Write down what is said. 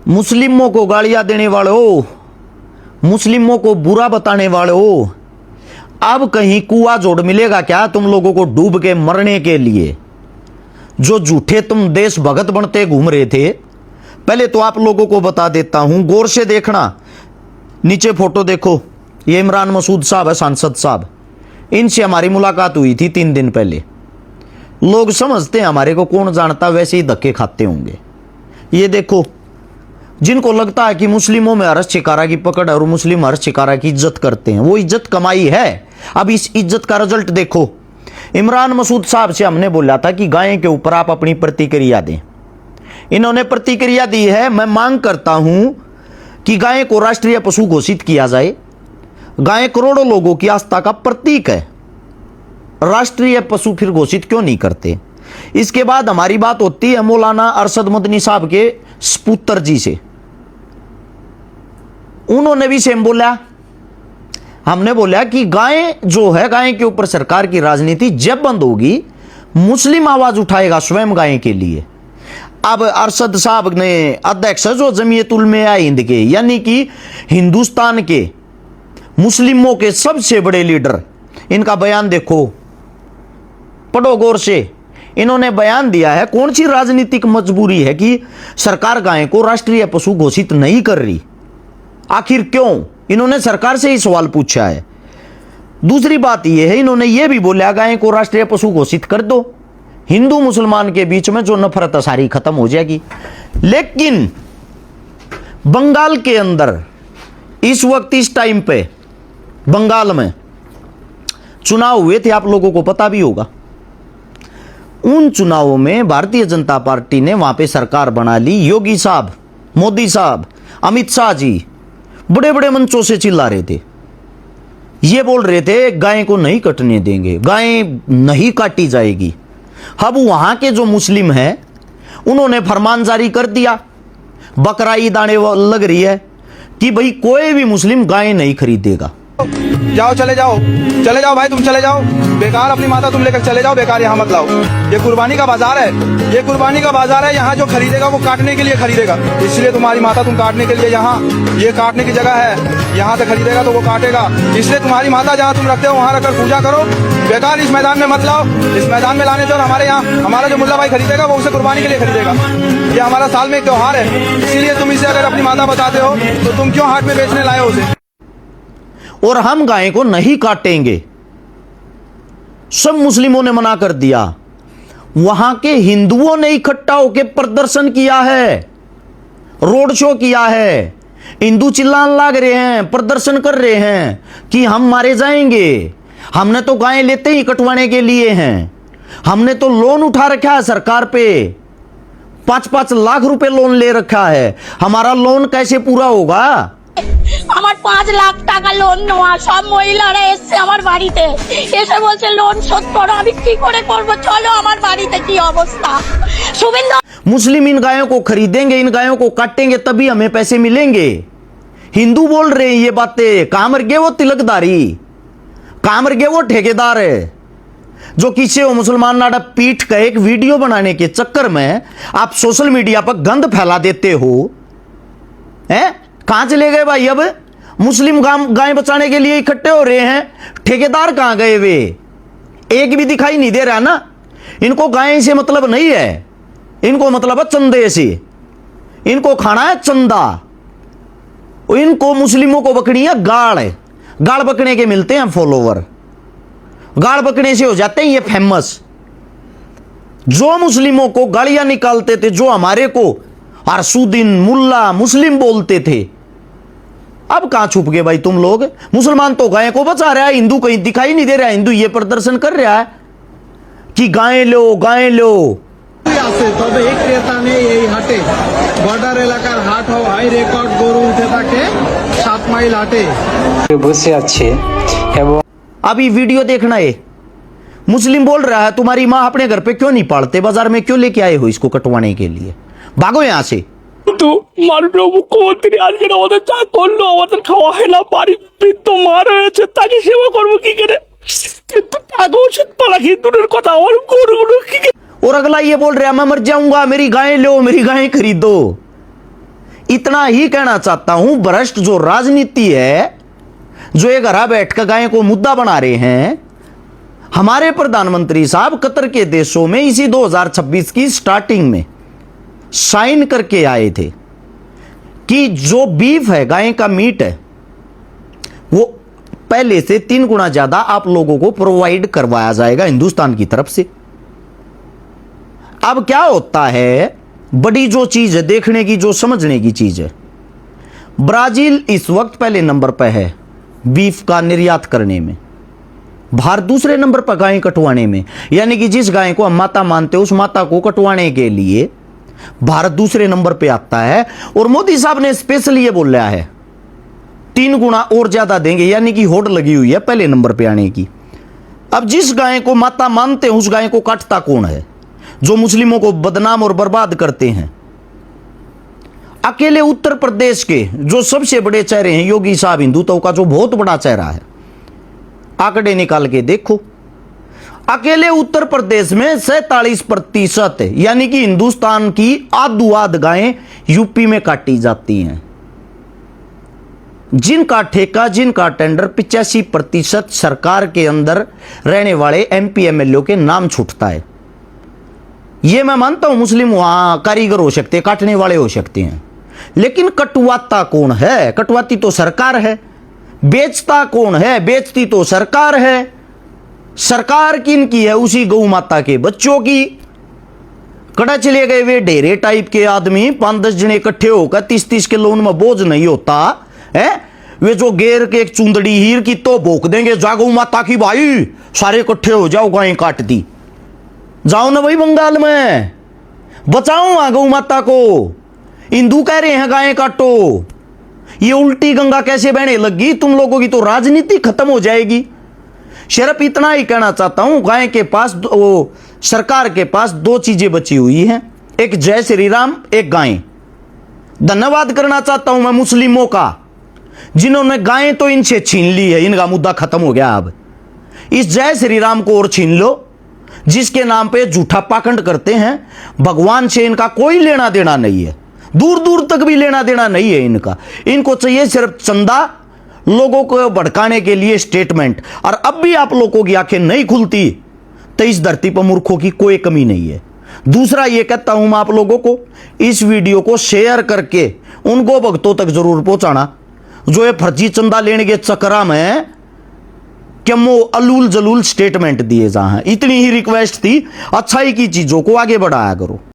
मुस्लिमों को गालियां देने वालों, मुस्लिमों को बुरा बताने वालों, अब कहीं कुआं जोड़ मिलेगा क्या तुम लोगों को डूब के मरने के लिए? जो झूठे तुम देशभक्त बनते घूम रहे थे। पहले तो आप लोगों को बता देता हूं, गौर से देखना, नीचे फोटो देखो, ये इमरान मसूद साहब है, सांसद साहब। इनसे हमारी मुलाकात हुई थी 3 दिन पहले। लोग समझते हैं हमारे को कौन जानता, वैसे ही धक्के खाते होंगे। ये देखो, जिनको लगता है कि मुस्लिमों में हर्ष चिकारा की पकड़ है और मुस्लिम हर्ष चिकारा की इज्जत करते हैं, वो इज्जत कमाई है। अब इस इज्जत का रिजल्ट देखो। इमरान मसूद साहब से हमने बोला था कि गाय के ऊपर आप अपनी प्रतिक्रिया दें। इन्होंने प्रतिक्रिया दी है। मैं मांग करता हूं कि गाय को राष्ट्रीय पशु घोषित किया जाए। गाय करोड़ों लोगों की आस्था का प्रतीक है, राष्ट्रीय पशु फिर घोषित क्यों नहीं करते? इसके बाद हमारी बात होती है मौलाना अरशद मदनी साहब के सपुत्र जी से। उन्होंने भी सेम बोला। हमने बोला कि गाय जो है, गाय के ऊपर सरकार की राजनीति जब बंद होगी, मुस्लिम आवाज उठाएगा स्वयं गाय के लिए। अब अरशद साहब ने, अध्यक्ष जो जमीयत उलमा हिंद के, यानी कि हिंदुस्तान के मुस्लिमों के सबसे बड़े लीडर, इनका बयान देखो, पढ़ो गौर से। इन्होंने बयान दिया है, कौन सी राजनीतिक मजबूरी है कि सरकार गाय को राष्ट्रीय पशु घोषित नहीं कर रही? आखिर क्यों? इन्होंने सरकार से ही सवाल पूछा है। दूसरी बात यह है, इन्होंने यह भी बोला गाय को राष्ट्रीय पशु घोषित कर दो, हिंदू मुसलमान के बीच में जो नफरत है सारी खत्म हो जाएगी। लेकिन बंगाल के अंदर इस वक्त, इस टाइम पे बंगाल में चुनाव हुए थे, आप लोगों को पता भी होगा। उन चुनावों में भारतीय जनता पार्टी ने वहां पे सरकार बना ली। योगी साहब, मोदी साहब, अमित शाह जी बड़े बड़े मंचों से चिल्ला रहे थे, ये बोल रहे थे गाय को नहीं कटने देंगे, गाय नहीं काटी जाएगी। अब वहां के जो मुस्लिम हैं उन्होंने फरमान जारी कर दिया, बकरा ईद आने लग रही है कि भाई कोई भी मुस्लिम गाय नहीं खरीदेगा। जाओ, चले जाओ भाई, तुम चले जाओ, बेकार अपनी माता तुम लेकर चले जाओ, बेकार यहाँ मत लाओ। ये कुर्बानी का बाजार है, ये कुर्बानी का बाजार है। यहाँ जो खरीदेगा वो काटने के लिए खरीदेगा, इसलिए तुम्हारी माता तुम काटने के लिए, यहाँ ये काटने की जगह है, यहाँ से खरीदेगा तो वो काटेगा। इसलिए तुम्हारी माता जहाँ तुम रखते हो वहाँ रखकर पूजा करो, बेकार इस मैदान में मत लाओ। इस मैदान में लाने दो, हमारे यहाँ हमारा जो मुल्ला भाई खरीदेगा वो उसे कुर्बानी के लिए खरीदेगा। ये हमारा साल में एक त्योहार है, इसीलिए तुम इसे अगर अपनी माता बताते हो तो तुम क्यों हाट में बेचने लाए हो उसे? और हम गाय को नहीं काटेंगे, सब मुस्लिमों ने मना कर दिया। वहां के हिंदुओं ने इकट्ठा होकर प्रदर्शन किया है, रोड शो किया है। हिंदू चिल्लाने लग रहे हैं, प्रदर्शन कर रहे हैं कि हम मारे जाएंगे। हमने तो गाय लेते ही कटवाने के लिए हैं, हमने तो लोन उठा रखा है सरकार पे, 5-5 लाख रुपए लोन ले रखा है। हमारा लोन कैसे पूरा होगा? আমার 5 লাখ টাকা লোন নেওয়া, সব মহিলারা এসে আমার বাড়িতে এসে বলছে লোন শোধ করো। আমি কি করে করব? চলো আমার বাড়িতে কি অবস্থা। শুভেন্দু मुस्लिम इन गायों को खरीदेंगे, इन गायों को काटेंगे, तभी हमें पैसे मिलेंगे। हिंदू बोल रहे हैं ये बातें। कहां मर गए वो तिलकदारी, कहां मर गए वो ठेकेदार है जो किसी वो मुसलमान नाडा पीठ का एक वीडियो बनाने के चक्कर में आप सोशल मीडिया पर गंद फैला देते हो। हैं? कहां चले गए भाई? अब मुस्लिम गाय बचाने के लिए इकट्ठे हो रहे हैं, ठेकेदार कहां गए? वे एक भी दिखाई नहीं दे रहा ना। इनको गाय से मतलब नहीं है, इनको मतलब है चंदे से। इनको खाना है चंदा। इनको मुस्लिमों को बकनी है गाड़। गाड़ बकने के मिलते हैं फॉलोवर, गाड़ बकने से हो जाते हैं ये फेमस। जो मुस्लिमों को गालियां निकालते थे, जो हमारे को अरसुद्दीन मुल्ला मुस्लिम बोलते थे, अब कहां छुप गए भाई तुम लोग? मुसलमान तो गाय को बचा रहा है, हिंदू कहीं दिखाई नहीं दे रहा है। हिंदू ये प्रदर्शन कर रहा है कि गाय लो, गाय लो। তবে এই ক্রেতা নেই এই হাটে। বর্ডার এলাকার হাট হওয়ায় হাই রেকর্ড গরু উঠে থাকে 7 মাইল হাটে বসে আছে। এবং अभी वीडियो देखना है, मुस्लिम बोल रहा है तुम्हारी माँ अपने घर पे क्यों नहीं पालते, बाजार में क्यों लेके आए हो इसको कटवाने के लिए? भागो यहां से। তো মাননীয় মুখ্যমন্ত্রী আজকে আমাদের যা করলো, আমাদের খাওয়া হয় না, বাড়ি বৃদ্ধ মা রয়েছে, তাকে সেবা করবো কি করে? কিন্তু টাকা ওষুধ পালা কি দূরের কথা, আমার গরুগুলো কি। और अगला ये बोल रहा है मैं मर जाऊंगा, मेरी गाय लो, मेरी गाय खरीदो। इतना ही कहना चाहता हूं, भ्रष्ट जो राजनीति है, जो ये घरा बैठ कर गाय को मुद्दा बना रहे हैं, हमारे प्रधानमंत्री साहब कतर के देशों में इसी 2026 की स्टार्टिंग में साइन करके आए थे कि जो बीफ है, गाय का मीट है, वो पहले से 3 गुना ज्यादा आप लोगों को प्रोवाइड करवाया जाएगा हिंदुस्तान की तरफ से। अब क्या होता है, बड़ी जो चीज है देखने की, जो समझने की चीज है, ब्राजील इस वक्त पहले नंबर पर है बीफ का निर्यात करने में, भारत दूसरे नंबर पर गाय कटवाने में। यानी कि जिस गाय को हम माता मानते हैं, उस माता को कटवाने के लिए भारत दूसरे नंबर पे आता है। और मोदी साहब ने स्पेशल ये बोला है 3 गुना और ज्यादा देंगे, यानी कि होड़ लगी हुई है पहले नंबर पे आने की। अब जिस गाय को माता मानते हैं, उस गाय को काटता कौन है? जो मुस्लिमों को बदनाम और बर्बाद करते हैं। अकेले उत्तर प्रदेश के जो सबसे बड़े चेहरे हैं, योगी साहब हिंदुत्व का जो बहुत बड़ा चेहरा है, आंकड़े निकाल के देखो, अकेले उत्तर प्रदेश में 47% यानी कि हिंदुस्तान की आध गायें यूपी में काटी जाती हैं। जिनका ठेका, जिनका टेंडर 85% सरकार के अंदर रहने वाले एमपी एमएलए के नाम छूटता है। ये मैं मानता हूं मुस्लिम वहां कारीगर हो सकते हैं, काटने वाले हो सकते हैं, लेकिन कटवाता कौन है? कटवाती तो सरकार है। बेचता कौन है? बेचती तो सरकार है। सरकार किनकी है? उसी गौ माता के बच्चों की। कड़ा चले गए वे डेरे टाइप के आदमी, 5-10 जने इकट्ठे होकर 30-30 किलो उनमें बोझ नहीं होता है। वे जो गेर के एक चुंदड़ी हीर की तो भोंक देंगे, जा गौ माता की भाई, सारे इकट्ठे हो जाओ, गाय काट दी। जाओ ना भाई बंगाल में, बचाओ वहां गौ माता को। हिंदू कह रहे हैं गाय काटो। ये उल्टी गंगा कैसे बहने लगी? तुम लोगों की तो राजनीति खत्म हो जाएगी। सिर्फ इतना ही कहना चाहता हूं, गाय के पास सरकार के पास 2 चीजें बची हुई हैं, एक जय श्री राम, एक गाय। धन्यवाद करना चाहता हूं मैं मुस्लिमों का, जिन्होंने गाय तो इनसे छीन ली है, इनका मुद्दा खत्म हो गया। अब इस जय श्री राम को और छीन लो, जिसके नाम पे झूठा पाखंड करते हैं। भगवान से इनका कोई लेना देना नहीं है, दूर दूर तक भी लेना देना नहीं है इनका। इनको चाहिए सिर्फ चंदा, लोगों को भड़काने के लिए स्टेटमेंट। और अब भी आप लोगों की आंखें नहीं खुलती तो इस धरती पर मूर्खों की कोई कमी नहीं है। दूसरा ये कहता हूं मैं आप लोगों को, इस वीडियो को शेयर करके उनको भक्तों तक जरूर पहुंचाना जो ये फर्जी चंदा लेने के चक्कर में क्यों अलूल जलूल स्टेटमेंट दिए जा हैं। इतनी ही रिक्वेस्ट थी, अच्छाई की चीजों को आगे बढ़ाया करो।